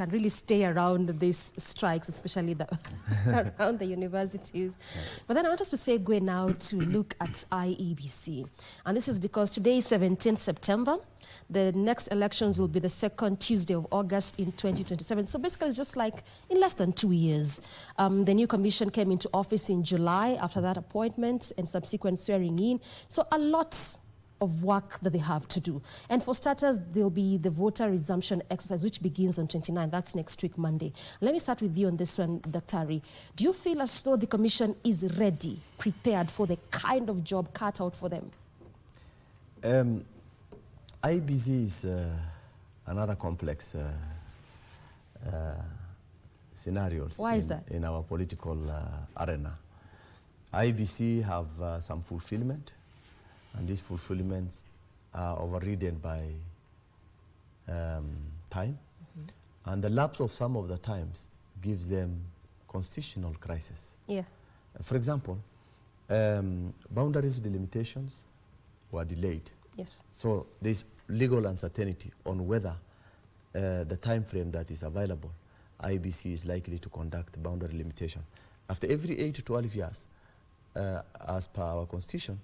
can really stay around these strikes, especially around the universities. Yes. But then I want us to segue now to look at IEBC. And this is because today is 17th September. The next elections will be the second Tuesday of August in 2027. So basically it's just like in less than 2 years. The new commission came into office in July after that appointment and subsequent swearing in. So a lot of work that they have to do. And for starters, there'll be the voter resumption exercise, which begins on 29. That's next week, Monday. Let me start with you on this one, Daktari. Do you feel as though the commission is ready, prepared for the kind of job cut out for them? IEBC is another complex scenarios. Why is that? In our political arena. IEBC have some fulfillment, and these fulfillments are overridden by time, and the lapse of some of the times gives them constitutional crisis. Yeah. For example, boundaries delimitations were delayed. Yes. So there's legal uncertainty on whether the time frame that is available, IEBC is likely to conduct boundary limitation. After every 8 to 12 years, as per our constitution,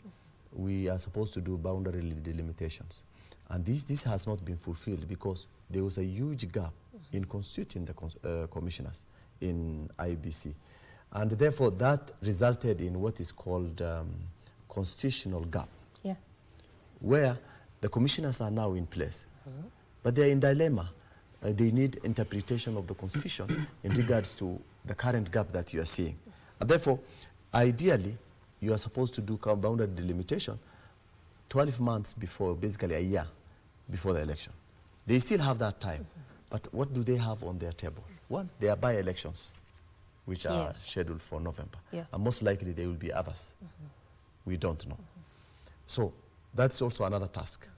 we are supposed to do boundary delimitations. And this has not been fulfilled because there was a huge gap in constituting the commissioners in IEBC. And therefore, that resulted in what is called constitutional gap. Yeah. Where the commissioners are now in place, but they're in dilemma. They need interpretation of the constitution in regards to the current gap that you are seeing. And therefore, ideally, you are supposed to do boundary delimitation 12 months before, basically a year before the election. They still have that time, but what do they have on their table? One, they are by-elections, which are scheduled for November. Yeah. And most likely there will be others. We don't know. So that's also another task.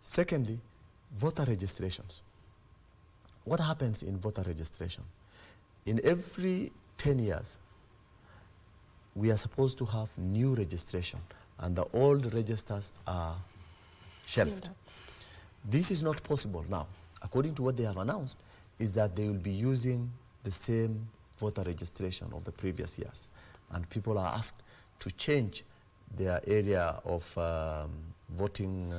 Secondly, voter registrations. What happens in voter registration? In every 10 years, we are supposed to have new registration, and the old registers are shelved. This is not possible now. According to what they have announced, is that they will be using the same voter registration of the previous years. And people are asked to change their area of voting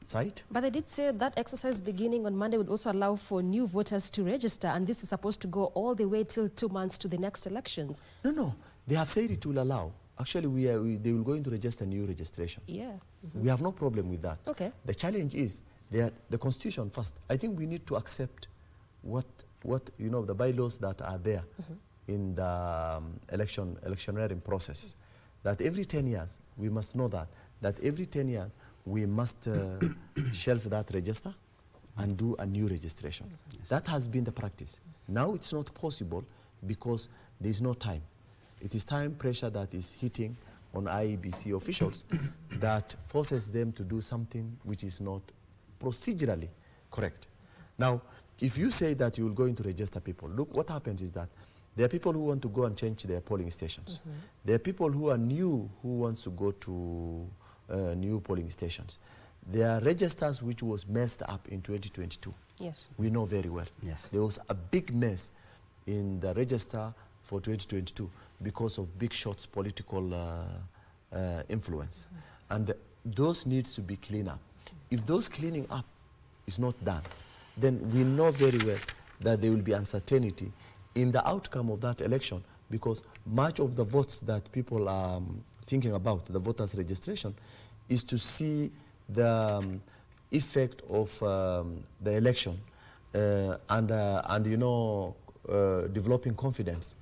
site. But they did say that exercise beginning on Monday would also allow for new voters to register, and this is supposed to go all the way till 2 months to the next elections. No. They have said it will allow. Actually, they will go into register new registration. Yeah. We have no problem with that. Okay. The challenge is the constitution first. I think we need to accept what the bylaws that are there in the electioneering processes. That every 10 years, we must know that every 10 years, we must shelf that register and do a new registration. Yes. That has been the practice. Now it's not possible because there is no time. It is time pressure that is hitting on IEBC officials that forces them to do something which is not procedurally correct. Now, if you say that you will go into register people, look, what happens is that there are people who want to go and change their polling stations. There are people who are new who wants to go to new polling stations. There are registers which was messed up in 2022. Yes. We know very well. Yes. There was a big mess in the register for 2022 because of Big Shot's political influence. And those needs to be cleaned up. If those cleaning up is not done, then we know very well that there will be uncertainty in the outcome of that election, because much of the votes that people are thinking about, the voters' registration, is to see the effect of the election and developing confidence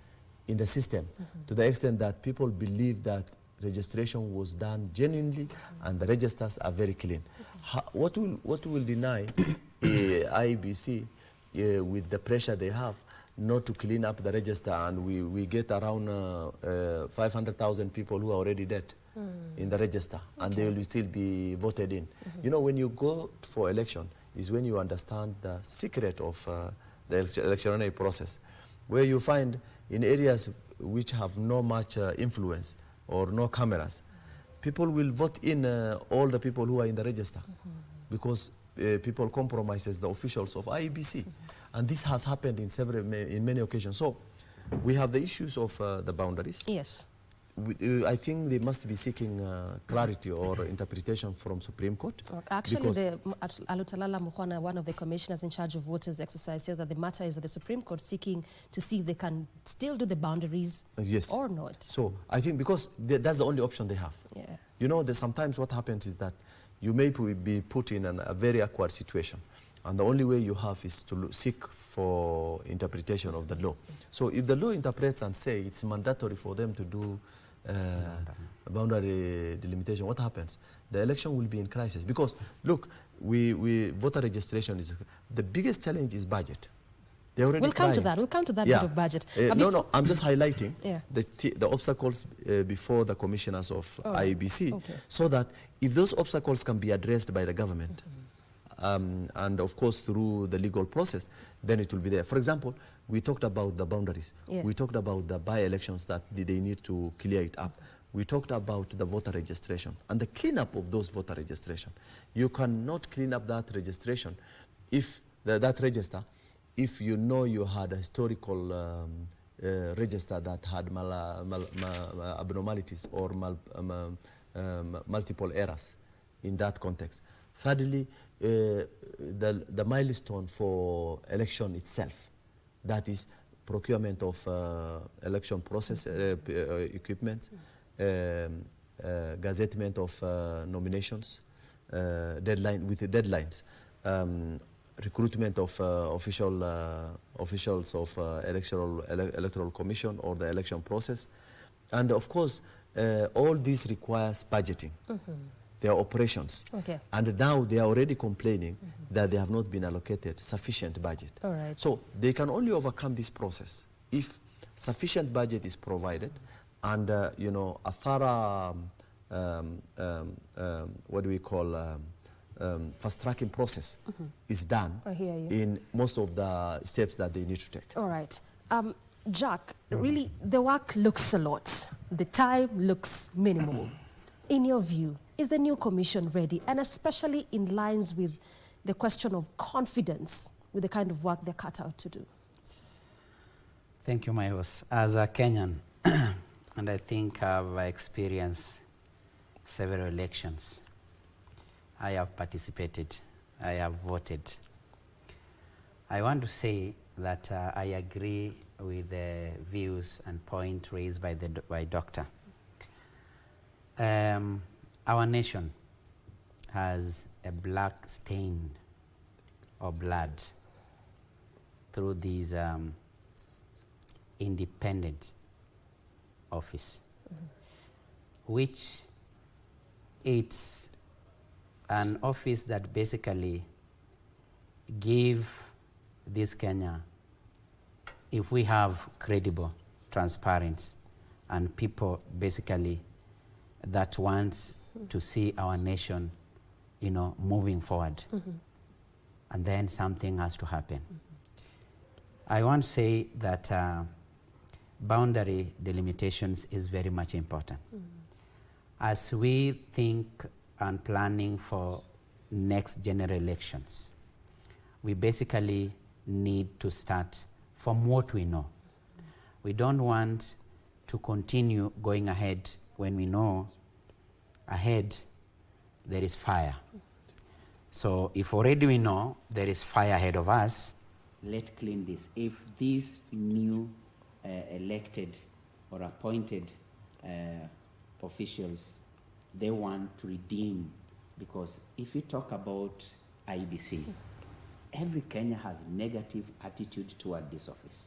in the system to the extent that people believe that registration was done genuinely and the registers are very clean. What will deny IEBC with the pressure they have not to clean up the register, and we get around 500,000 people who are already dead in the register, and they will still be voted in. You know, when you go for election is when you understand the secret of the electionary process, where you find in areas which have no much influence or no cameras, people will vote in all the people who are in the register because people compromises the officials of IEBC. And this has happened in many occasions. So we have the issues of the boundaries. Yes. I think they must be seeking clarity or interpretation from Supreme Court. Actually, Alutalala Mukhwana, one of the commissioners in charge of voters exercise, says that the matter is that the Supreme Court seeking to see if they can still do the boundaries yes. or not. So I think because that's the only option they have. Yeah. You know, sometimes what happens is that you may be put in a very awkward situation. And the only way you have is to seek for interpretation of the law. So if the law interprets and say it's mandatory for them to do boundary delimitation, what happens? The election will be in crisis. Because, look, voter registration is, the biggest challenge is budget. We'll come to that. We'll come to that bit of budget. No, I'm just highlighting yeah. the obstacles before the commissioners of IEBC, so that if those obstacles can be addressed by the government, and of course through the legal process, then it will be there. For example, we talked about the boundaries. Yeah. We talked about the by-elections that they need to clear it up. We talked about the voter registration and the cleanup of those voter registration. You cannot clean up that registration if that register, if you know you had a historical register that had abnormalities or multiple errors in that context. Thirdly, the milestone for election itself, that is procurement of election process equipment, gazettement of nominations, with the deadlines, recruitment of officials of electoral commission or the election process, and of course all this requires budgeting. Their operations. Okay. And now they are already complaining that they have not been allocated sufficient budget. All right. So they can only overcome this process if sufficient budget is provided and you know, a thorough what do we call fast tracking process is done in most of the steps that they need to take. All right. Jack, really the work looks a lot. The time looks minimal. In your view, is the new commission ready, and especially in lines with the question of confidence with the kind of work they're cut out to do? Thank you, Mayos. As a Kenyan, and I think I've experienced several elections. I have participated, I have voted. I want to say that I agree with the views and point raised by Doctor. Our nation has a black stain of blood through these independent office, which it's an office that basically give this Kenya, if we have credible, transparency, and people basically that wants to see our nation, you know, moving forward. And then something has to happen. I want to say that boundary delimitations is very much important. As we think and planning for next general elections, we basically need to start from what we know. We don't want to continue going ahead when we know ahead there is fire. So if already we know there is fire ahead of us, let's clean this. If these new elected or appointed officials, they want to redeem, because if you talk about IEBC, every Kenyan has negative attitude toward this office.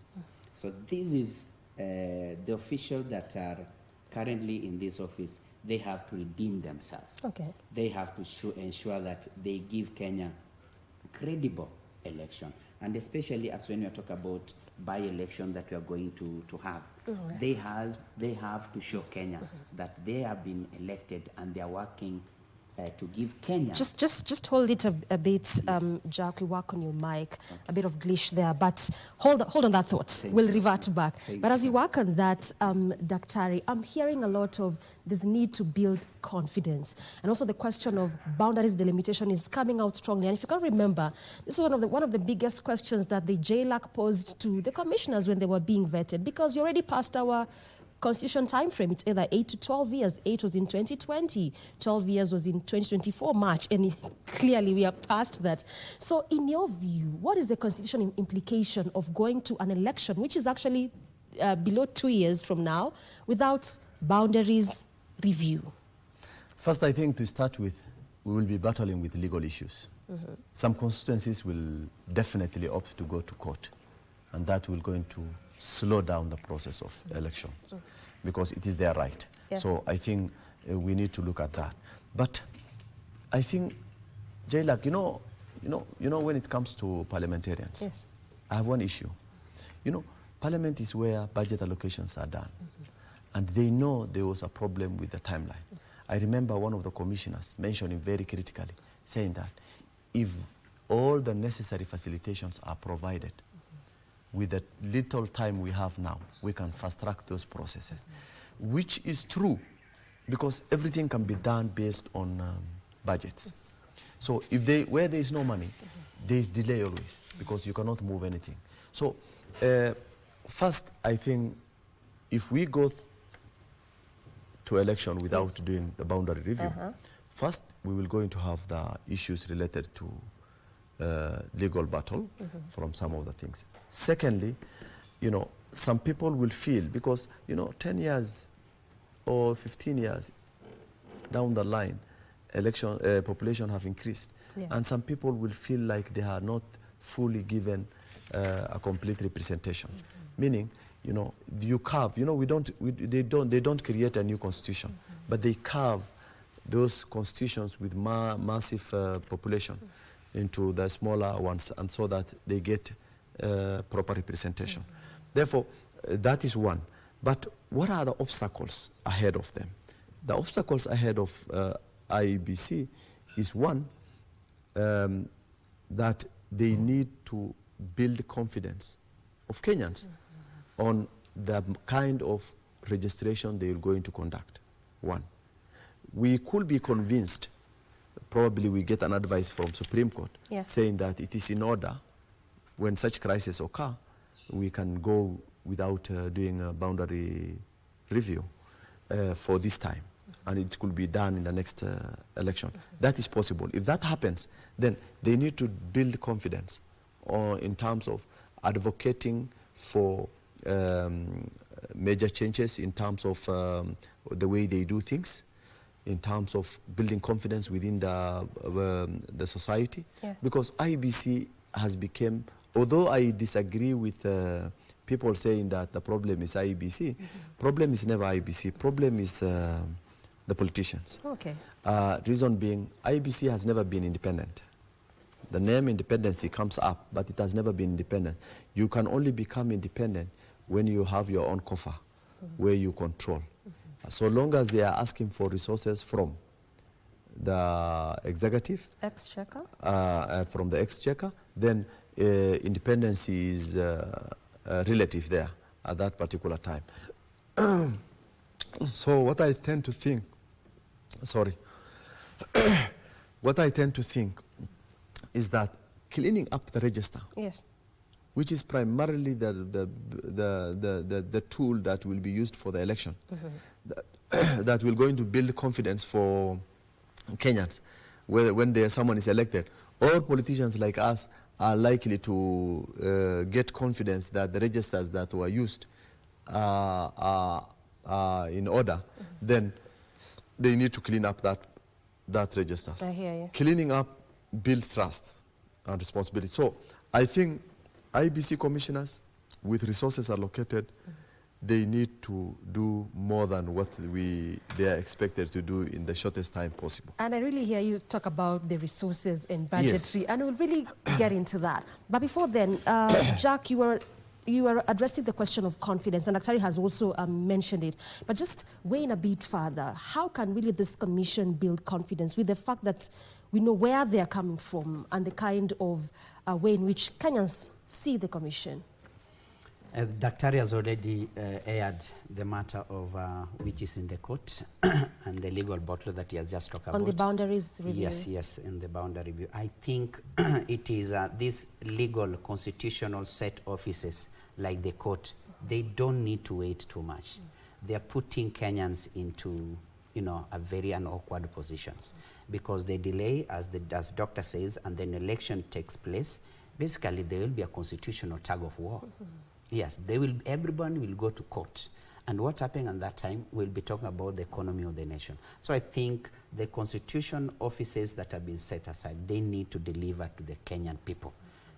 So this is the officials that are currently in this office, they have to redeem themselves. Okay. They have to ensure that they give Kenya credible election. And especially as when we talk about by-election that we are going to have, they have to show Kenya that they have been elected and they are working to give Kenya. Just hold it a bit, Jack. We work on your mic. Okay. A bit of glitch there, but hold on that thought. We'll revert back. But as you work on that, Daktari, I'm hearing a lot of this need to build confidence, and also the question of boundaries delimitation is coming out strongly. And if you can remember, this was one of the biggest questions that the JLAC posed to the commissioners when they were being vetted, because you already passed our constitution time frame. It's either 8 to 12 years. 8 was in 2020, 12 years was in 2024 March, and clearly we are past that. So in your view, what is the constitutional implication of going to an election which is actually below 2 years from now without boundaries review? First, I think to start with, we will be battling with legal issues. Some constituencies will definitely opt to go to court, and that will going to slow down the process of election because it is their right. Yeah. So I think we need to look at that. But I think, JLAC, you know, when it comes to parliamentarians, yes, I have one issue. You know, Parliament is where budget allocations are done, and they know there was a problem with the timeline. I remember one of the commissioners mentioning very critically, saying that if all the necessary facilitations are provided, with the little time we have now, we can fast-track those processes, which is true, because everything can be done based on budgets. So if where there is no money, there is delay always, because you cannot move anything. So first, I think if we go to election without doing the boundary review, first we will going to have the issues related to legal battle from some of the things. Secondly, you know, some people will feel, because, you know, 10 years or 15 years down the line, population have increased. Yeah. And some people will feel like they are not fully given a complete representation. Meaning, you know, you carve, you know, they don't create a new constitution, but they carve those constitutions with massive population into the smaller ones, and so that they get proper representation. Therefore, that is one. But what are the obstacles ahead of them? The obstacles ahead of IEBC is one, that they need to build confidence of Kenyans on the kind of registration they are going to conduct. One. We could be convinced, probably we get an advice from Supreme Court, yes, saying that it is in order, when such crises occur, we can go without doing a boundary review for this time, and it could be done in the next election. That is possible. If that happens, then they need to build confidence in terms of advocating for major changes in terms of the way they do things, in terms of building confidence within the society. Yeah. Because IEBC has become, although I disagree with people saying that the problem is IEBC, problem is never IEBC, problem is the politicians. Okay. Reason being, IEBC has never been independent. The name independency comes up, but it has never been independent. You can only become independent when you have your own coffer, where you control. So long as they are asking for resources from the executive, exchequer, from the exchequer, then independence is relative there at that particular time. So what I tend to think, what I tend to think is that cleaning up the register, yes, which is primarily the tool that will be used for the election, that will going to build confidence for Kenyans, when someone is elected. All politicians like us are likely to get confidence that the registers that were used are in order. Then they need to clean up that register. I hear you. Cleaning up builds trust and responsibility. So I think IEBC commissioners, with resources allocated, they need to do more than what they are expected to do in the shortest time possible. And I really hear you talk about the resources and budgetary, yes, and we'll really get into that. But before then, Jack, you were you are addressing the question of confidence, and Daktari has also mentioned it. But just weighing a bit further, how can really this commission build confidence with the fact that we know where they are coming from and the kind of way in which Kenyans see the commission? Daktari has already aired the matter of which is in the court and the legal battle that he has just talked about. On the boundaries review? Yes, in the boundary review. I think it is this legal constitutional set offices like the court, they don't need to wait too much. They are putting Kenyans into, you know, a very awkward positions because they delay, as doctor says, and then election takes place. Basically, there will be a constitutional tug of war. Yes, everyone will go to court. And what happened at that time, we'll be talking about the economy of the nation. So I think the constitution offices that have been set aside, they need to deliver to the Kenyan people.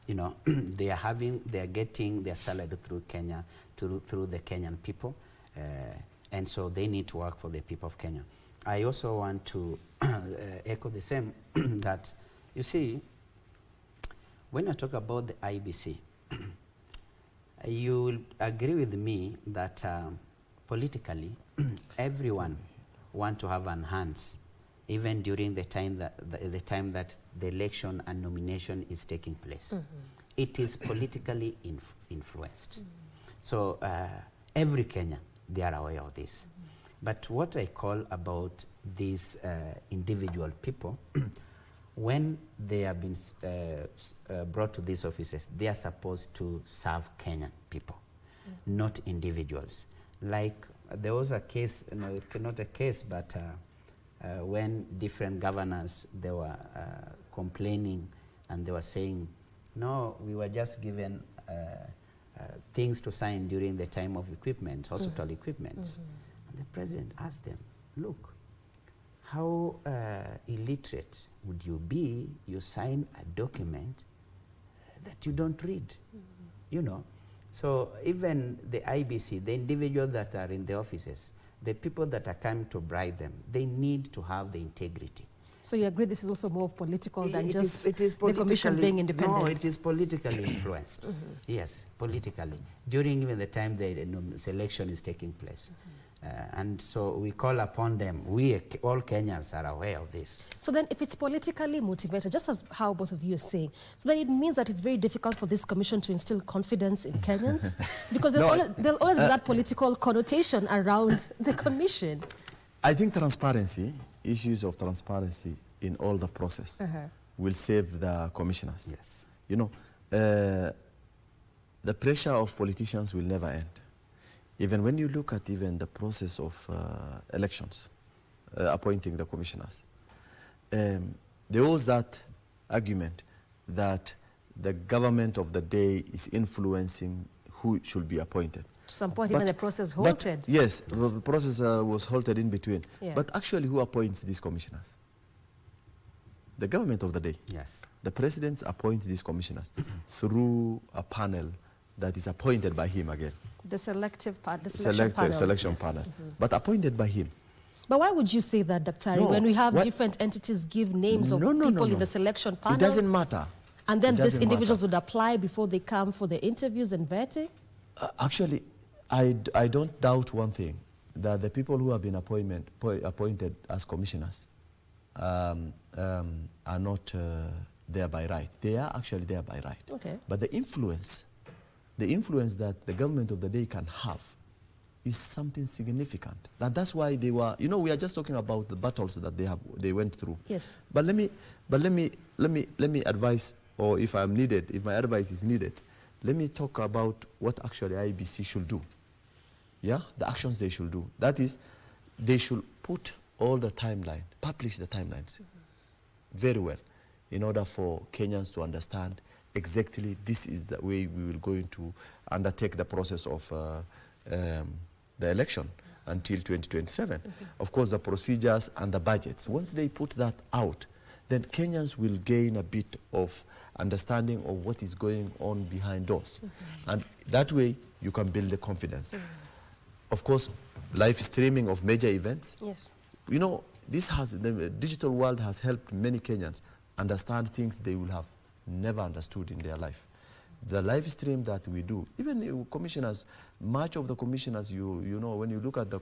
You know, they are getting their salary through Kenya, through the Kenyan people. And so they need to work for the people of Kenya. I also want to echo the same, that, you see, when I talk about the IEBC, you will agree with me that politically, everyone wants to have an hands, even during the time that the election and nomination is taking place. It is politically influenced. So every Kenyan, they are aware of this. But what I call about these individual people, when they have been brought to these offices, they are supposed to serve Kenyan people, not individuals. Like there was a case, not a case, but when different governors, they were complaining and they were saying, no, we were just given things to sign during the time of equipment, hospital equipments. And the president asked them, look, how illiterate would you be, you sign a document that you don't read, you know? So even the IEBC, the individuals that are in the offices, the people that are coming to bribe them, they need to have the integrity. So you agree this is also more political than It just is the commission being independent? No, it is politically influenced. Yes, politically. During even the time the selection is taking place. And so we call upon them. We, all Kenyans, are aware of this. So then if it's politically motivated, just as how both of you are saying, so then it means that it's very difficult for this commission to instill confidence in Kenyans? Because there'll always be that political connotation around the commission. I think transparency, issues of transparency in all the process will save the commissioners. Yes. You know, the pressure of politicians will never end. Even when you look at even the process of elections, appointing the commissioners, there was that argument that the government of the day is influencing who should be appointed. To some point, even the process halted. Yes, the process was halted in between. Yeah. But actually, who appoints these commissioners? The government of the day. yes. The president appoints these commissioners through a panel that is appointed by him again. The selective part, the selection panel. But appointed by him. But why would you say that, Daktari, when we have different entities give names of people in the selection panel? It doesn't matter. And then these individuals would apply before they come for the interviews and vetting? Actually, I don't doubt one thing, that the people who have been appointed as commissioners are not there by right. They are actually there by right. Okay. But the influence that the government of the day can have is something significant. That's why they were, you know, we are just talking about the battles that they went through. Yes. But let me advise, or if I'm needed, if my advice is needed, let me talk about what actually IEBC should do. Yeah, the actions they should do. That is, they should put all the timeline, publish the timelines very well, in order for Kenyans to understand exactly this is the way we will going to undertake the process of the election until 2027. Of course, the procedures and the budgets. Once they put that out, then Kenyans will gain a bit of understanding of what is going on behind doors. And that way, you can build the confidence. Of course, live streaming of major events. Yes. You know, the digital world has helped many Kenyans understand things they will have never understood in their life. The live stream that we do, even commissioners, much of the commissioners, you know, when you look at the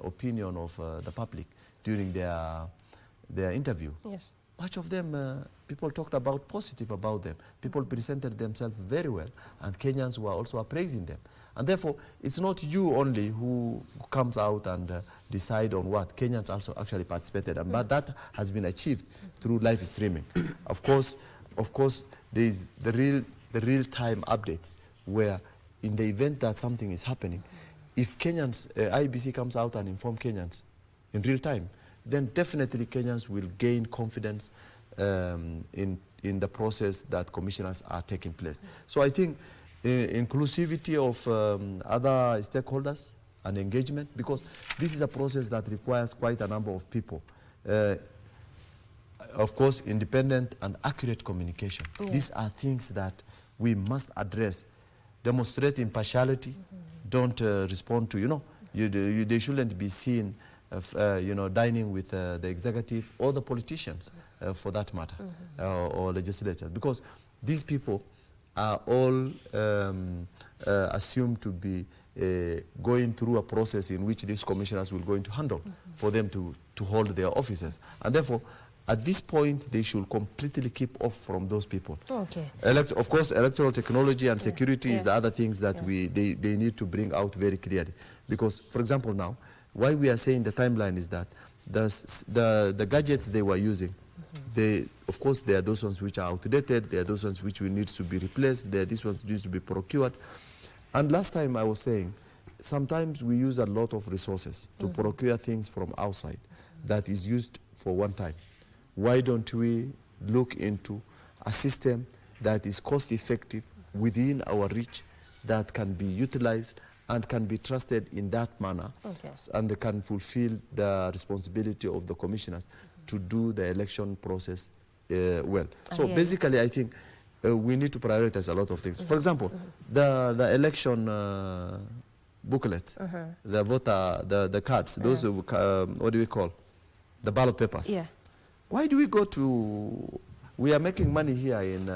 opinion of the public during their interview, Yes. much of them, people talked positive about them. People presented themselves very well, and Kenyans were also appraising them. And therefore, it's not you only who comes out and decide on what. Kenyans also actually participated, but that has been achieved through live streaming. Of course, there is the real-time updates where, in the event that something is happening, if Kenyans, IEBC comes out and inform Kenyans in real time, then definitely Kenyans will gain confidence in the process that commissioners are taking place. So I think inclusivity of other stakeholders and engagement, because this is a process that requires quite a number of people. Of course, independent and accurate communication. Yeah. These are things that we must address. Demonstrate impartiality. Don't respond to, you know, they shouldn't be seen you know, dining with the executive or the politicians, for that matter, or legislators, because these people are all assumed to be going through a process in which these commissioners will going to handle for them to hold their offices. And therefore, at this point, they should completely keep off from those people. Okay. Of course, electoral technology and security is the other things that they need to bring out very clearly. Because, for example, now, why we are saying the timeline is that the gadgets they were using, of course, there are those ones which are outdated, there are those ones which need to be replaced, there are these ones which need to be procured. And last time I was saying, sometimes we use a lot of resources to procure things from outside that is used for one time. Why don't we look into a system that is cost-effective within our reach, that can be utilized and can be trusted in that manner, and can fulfill the responsibility of the commissioners to do the election process well. So basically, I think we need to prioritize a lot of things. For example, the election booklets, the voter, the cards, those, what do we call? The ballot papers. Yeah. Why do we go to, we are making money here in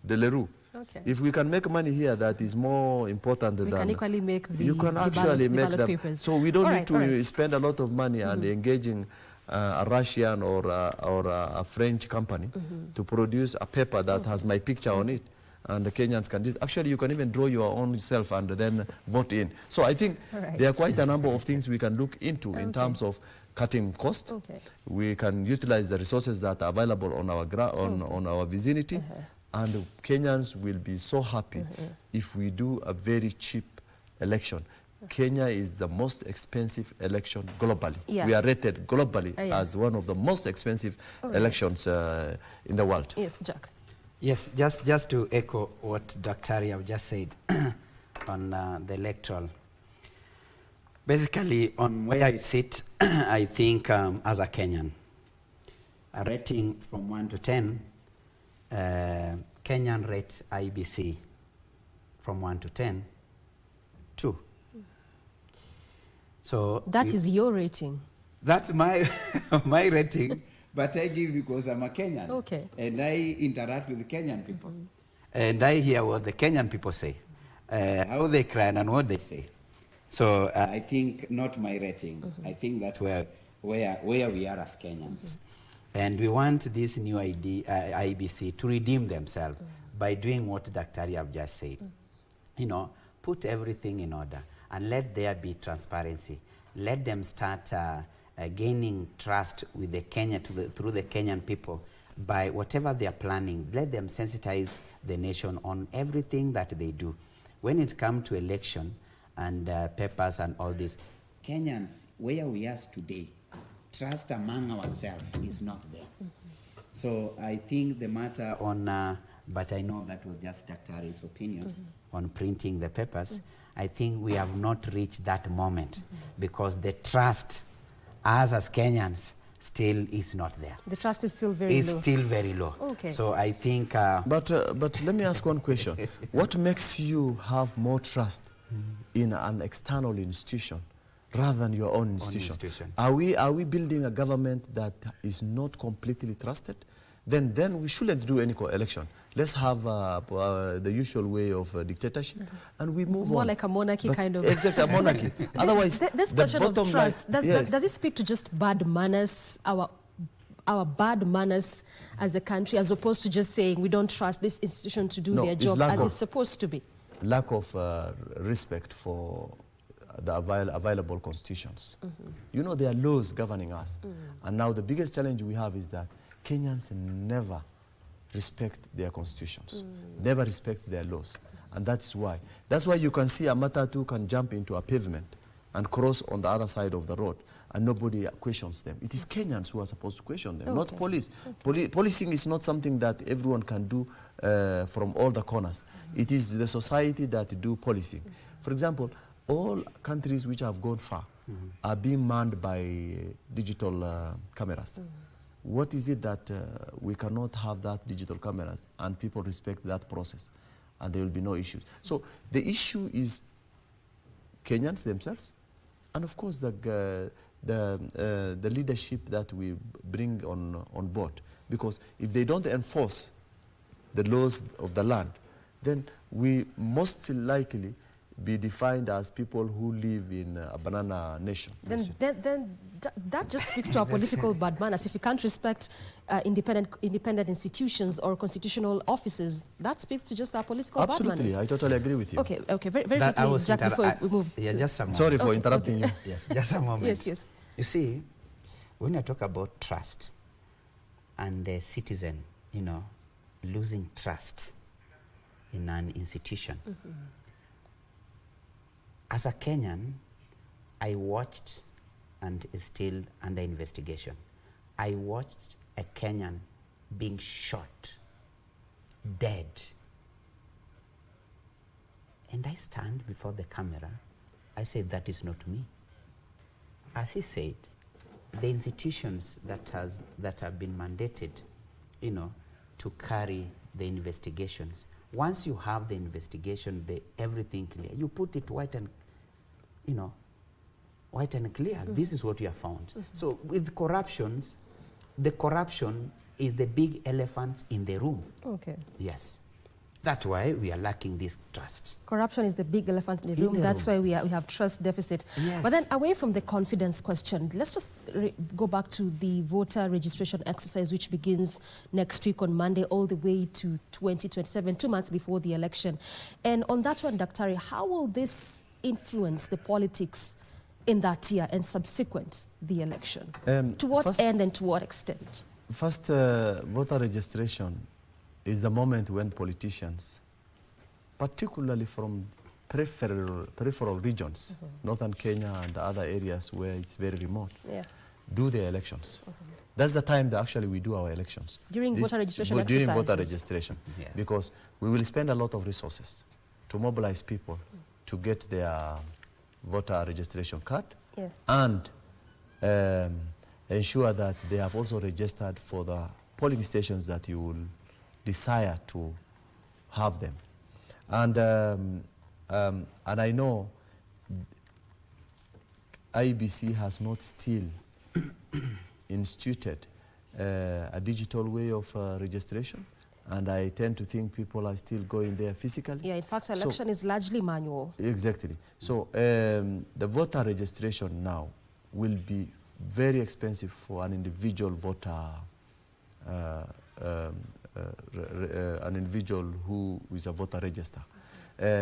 Deleru. Okay. If we can make money here, that is more important than... We can equally make the, you can actually make them. Papers. So we don't need to spend a lot of money and engaging a Russian or a French company to produce a paper that has my picture on it. And the Kenyans can do it. Actually, you can even draw your own self and then vote in. So I think there are quite a number of things we can look into in terms of cutting cost. We can utilize the resources that are available on our on our vicinity. And Kenyans will be so happy if we do a very cheap election. Kenya is the most expensive election globally. We are rated globally as one of the most expensive elections in the world. Yes, Jack. Yes, just to echo what Dr. Ariab just said on the electoral. Basically, on where I sit, I think as a Kenyan, a rating from 1 to 10, Kenyan rate IEBC from 1 to 10, 2. So that is your rating. That's my my rating, but I give because I'm a Kenyan. Okay. And I interact with the Kenyan people. And I hear what the Kenyan people say, how they cry and what they say. So I think not my rating. I think that where we are as Kenyans. And we want this new IEBC to redeem themselves by doing what Dr. Ariab just said. You know, put everything in order and let there be transparency. Let them start gaining trust with the through the Kenyan people by whatever they are planning. Let them sensitize the nation on everything that they do. When it comes to election and papers and all this, Kenyans, where we are today, trust among ourselves is not there. So I think the matter on, but I know that was just Dr. Ari's opinion on printing the papers. I think we have not reached that moment because the trust, as Kenyans, still is not there. The trust is still very low. It's still very low. Okay. So I think... But let me ask one question. What makes you have more trust in an external institution rather than your own institution? Are we building a government that is not completely trusted? Then we shouldn't do any election. let's have the usual way of dictatorship, and we move More on. like a monarchy But kind of. exactly, a monarchy. Otherwise, This the question of bottom trust, line, does it speak to just bad manners, our bad manners as a country, as opposed to just saying we don't trust this institution to do No, their it's job lack as of- it's supposed to be? lack of respect for the available constitutions. You know, there are laws governing us. And now the biggest challenge we have is that Kenyans never respect their constitutions, never respect their laws. And that is why. That's why you can see a matatu can jump into a pavement and cross on the other side of the road, and nobody questions them. It is Kenyans who are supposed to question them, not police. Policing is not something that everyone can do from all the corners. It is the society that do policing. For example, all countries which have gone far are being manned by digital cameras. What is it that we cannot have that digital cameras and people respect that process, and there will be no issues? So the issue is Kenyans themselves, and of course the leadership that we bring on board. Because if they don't enforce the laws of the land, then we most likely be defined as people who live in a banana nation. Then that just speaks to our political bad manners. If we can't respect independent institutions or constitutional offices, that speaks to just our political bad manners. Absolutely, I totally agree with you. Okay, very That quickly, Jack, before we move. Yeah, just a moment. Sorry for interrupting you. Yes, just a moment. Yes, yes. You see, when I talk about trust and the citizen, you know, losing trust in an institution, as a Kenyan, I watched, and is still under investigation, I watched a Kenyan being shot, dead. And I stand before the camera, I said, that is not me. As he said, the institutions that have been mandated, you know, to carry the investigations, once you have the investigation, everything clear, you put it white and, you know, white and clear. This is what you have found. So with corruptions, the corruption is the big elephant in the room. Okay. Yes. That's why we are lacking this trust. Corruption is the big elephant in the room. That's why we have trust deficit. Yes. But then away from the confidence question, let's just go back to the voter registration exercise, which begins next week on Monday all the way to 2027, 2 months before the election. And on that one, Dr. how will this influence the politics in that year and subsequent the election? To what end and to what extent? First, voter registration is the moment when politicians, particularly from peripheral regions, northern Kenya and other areas where it's very remote, do their elections. That's the time that actually we do our elections. During voter registration During voter exercises. registration. Yes. Because we will spend a lot of resources to mobilize people to get their voter registration card and ensure that they have also registered for the polling stations that you will desire to have them. And I know IEBC has not still instituted a digital way of registration, and I tend to think people are still going there physically. Yeah, in fact, election is largely manual. Exactly. So the voter registration now will be very expensive for an individual voter, an individual who is a voter register.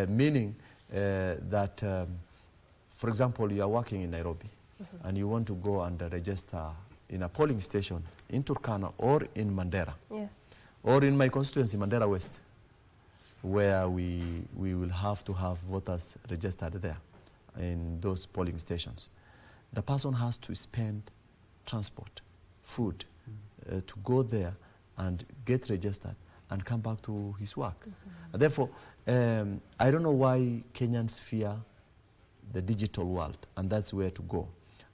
Meaning that, for example, you are working in Nairobi and you want to go and register in a polling station in Turkana or in Mandera, or in my constituency, Mandera West, where we will have to have voters registered there in those polling stations. The person has to spend transport, food, to go there and get registered and come back to his work. Therefore, I don't know why Kenyans fear the digital world, and that's where to go.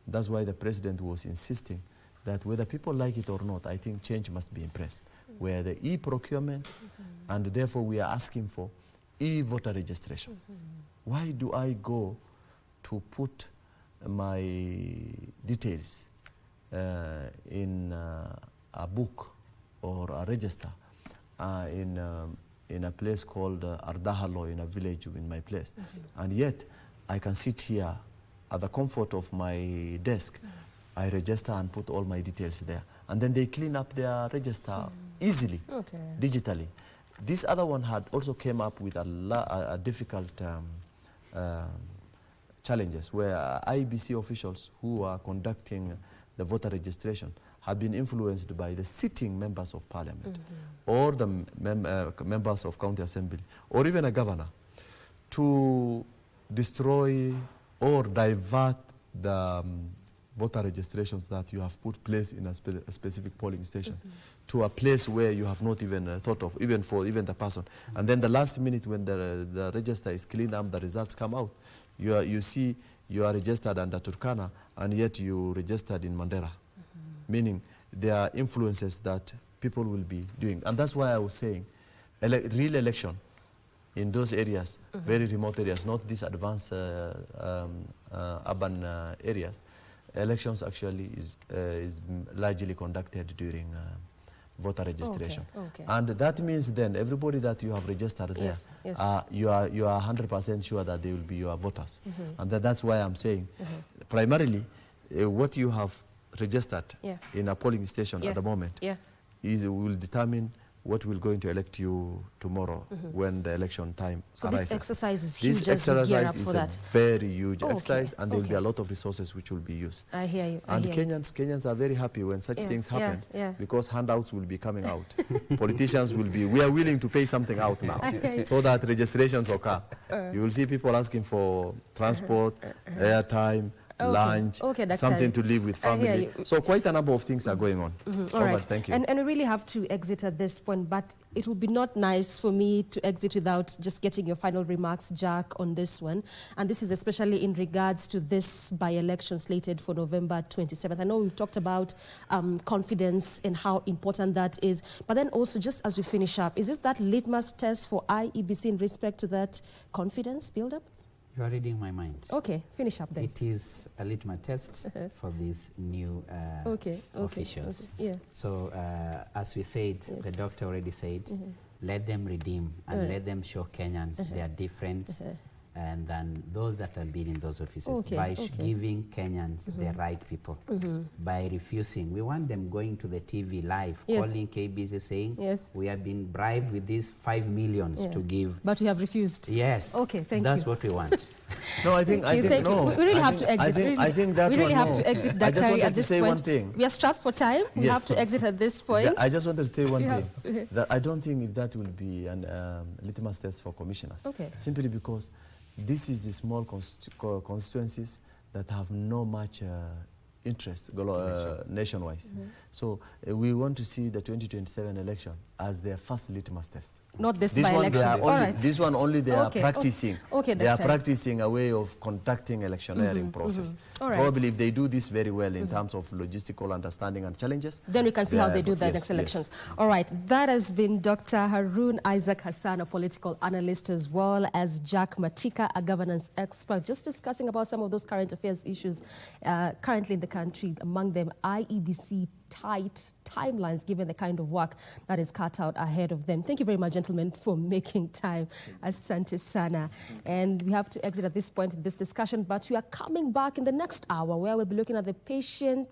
That's why the president was insisting that whether people like it or not, I think change must be impressed, where the e-procurement, and therefore we are asking for e-voter registration. Why do I go to put my details in a book or a register in a place called Ardahalo, in a village in my place. And yet, I can sit here at the comfort of my desk. I register and put all my details there. And then they clean up their register easily, digitally. This other one had also came up with a difficult challenges where IEBC officials who are conducting the voter registration have been influenced by the sitting members of parliament or the members of county assembly or even a governor to destroy or divert the voter registrations that you have put place in a specific polling station to a place where you have not even thought of, even for the person. And then the last minute when the register is cleaned up, the results come out. You see you are registered under Turkana and yet you registered in Mandera. Meaning there are influences that people will be doing. And that's why I was saying real election in those areas, very remote areas, not these advanced urban areas. Elections actually is largely conducted during voter registration. And that means then everybody that you have registered there, you are 100% sure that they will be your voters. And that's why I'm saying primarily what you have registered in a polling station at the moment will determine what will going to elect you tomorrow when the election time arises. This exercise is huge. This exercise is a very huge exercise, and there will be a lot of resources which will be used. I hear you. And Kenyans are very happy when such things happen because handouts will be coming out. Politicians will be, we are willing to pay something out now so that registrations occur. You will see people asking for transport, airtime, lunch, something to live with family. So quite a number of things are going on. All right. Thank you. And we really have to exit at this point, but it would be not nice for me to exit without just getting your final remarks, Jack, on this one. And this is especially in regards to this by-election slated for November 27th. I know we've talked about confidence and how important that is, but then also just as we finish up, is this that litmus test for IEBC in respect to that confidence build-up? You are reading my mind. Okay, finish up then. It is a litmus test for these new officials. So as we said, the doctor already said, let them redeem and let them show Kenyans they are different and then those that have been in those offices by giving Kenyans the right people. By refusing, we want them going to the TV live, calling KBC saying, we have been bribed with these 5 million to give. But we have refused. Yes. Okay, thank you. That's what we want. No, I think no. We really have to exit. I think that we really one, have to exit that I just wanted at this to say point. one thing. We are strapped for time. We have to exit at this point. I just wanted to say one thing. That I don't think if that will be an litmus test for commissioners. Simply because this is the small constituencies that have no much interest nationwide. So we want to see the 2027 election as their first litmus test. Not this by-election. This one only they are practicing. They are time. practicing a way of conducting electioneering process. Probably if they do this very well in terms of logistical understanding and challenges, then we can see how they do the next elections. All right, that has been Dr. Harun Isaac Hassan, a political analyst, as well as Jack Matika, a governance expert, just discussing about some of those current affairs issues currently in the country, among them IEBC Tight Timelines, given the kind of work that is cut out ahead of them. Thank you very much, gentlemen, for making time. Asante sana. And we have to exit at this point in this discussion, but we are coming back in the next hour where we'll be looking at the patient